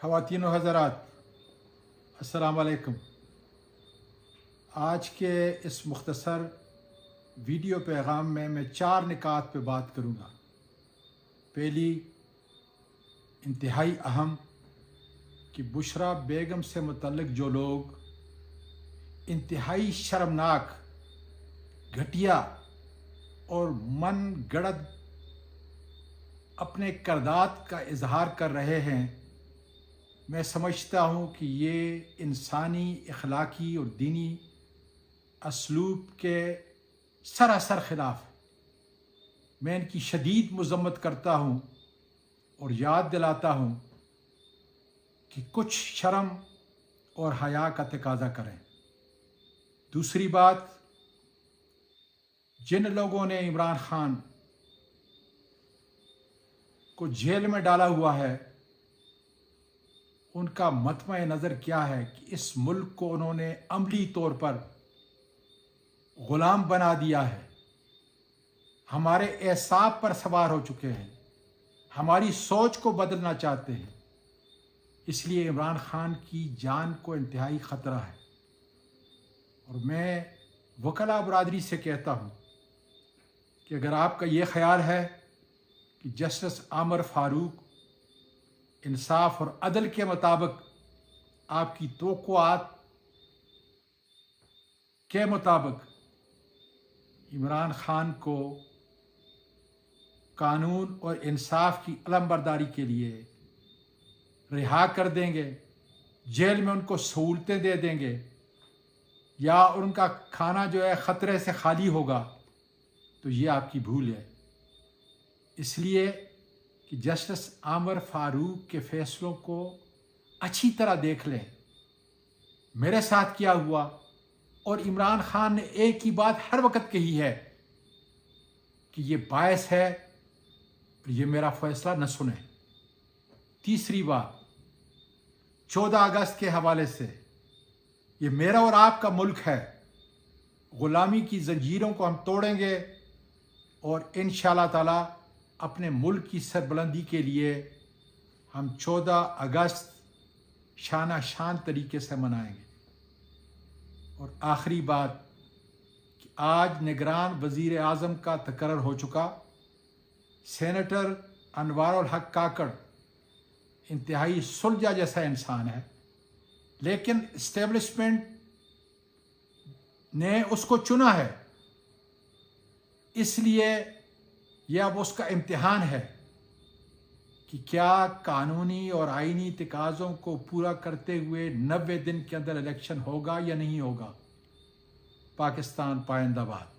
ख़वातीन व हज़रात, अस्सलाम वालेकुम। आज के इस मुख्तसर वीडियो पैगाम में मैं 4 निकात पे बात करूँगा। पहली, इंतहाई अहम, कि बुशरा बेगम से मुतल्लिक़ जो लोग इंतहाई शर्मनाक, घटिया और मन गढ़ंत अपने किरदार का इजहार कर रहे हैं, मैं समझता हूँ कि ये इंसानी, अखलाकी और दीनी असलूब के सरासर ख़िलाफ़ है। मैं इनकी शदीद मज़म्मत करता हूँ और याद दिलाता हूँ कि कुछ शर्म और हया का तकाज़ा करें। दूसरी बात, जिन लोगों ने इमरान खान को जेल में डाला हुआ है, उनका मतम नज़र क्या है कि इस मुल्क को उन्होंने अमली तौर पर ग़ुलाम बना दिया है, हमारे एसाब पर सवार हो चुके हैं, हमारी सोच को बदलना चाहते हैं। इसलिए इमरान खान की जान को इंतहाई ख़तरा है। और मैं वकला बरादरी से कहता हूँ कि अगर आपका ये ख्याल है कि जस्टिस आमर फ़ारूक इंसाफ और अदल के मुताबिक, आपकी तवक्कुआत के मुताबिक इमरान खान को कानून और इंसाफ की अलमबरदारी के लिए रिहा कर देंगे, जेल में उनको सहूलतें दे देंगे, या उनका खाना जो है ख़तरे से खाली होगा, तो ये आपकी भूल है। इसलिए कि जस्टिस आमर फ़ारूक के फ़ैसलों को अच्छी तरह देख लें। मेरे साथ क्या हुआ, और इमरान खान ने एक ही बात हर वक्त कही है कि ये बायस है, ये मेरा फ़ैसला न सुने। तीसरी बात, 14 अगस्त के हवाले से, ये मेरा और आपका मुल्क है, ग़ुलामी की ज़ंजीरों को हम तोड़ेंगे और इंशाअल्लाह ताला अपने मुल्क की सरबुलंदी के लिए हम 14 अगस्त शाना शान तरीके से मनाएंगे। और आखिरी बात, कि आज निगरान वज़ीर आज़म का तकर्रर हो चुका, सेनेटर अनवारुल हक काकड़ इंतहाई सुलझा जैसा इंसान है, लेकिन इस्टेब्लिशमेंट ने उसको चुना है, इसलिए यह अब उसका इम्तिहान है कि क्या कानूनी और आईनी तकाज़ों को पूरा करते हुए 90 दिन के अंदर इलेक्शन होगा या नहीं होगा। पाकिस्तान पाइंदाबाद।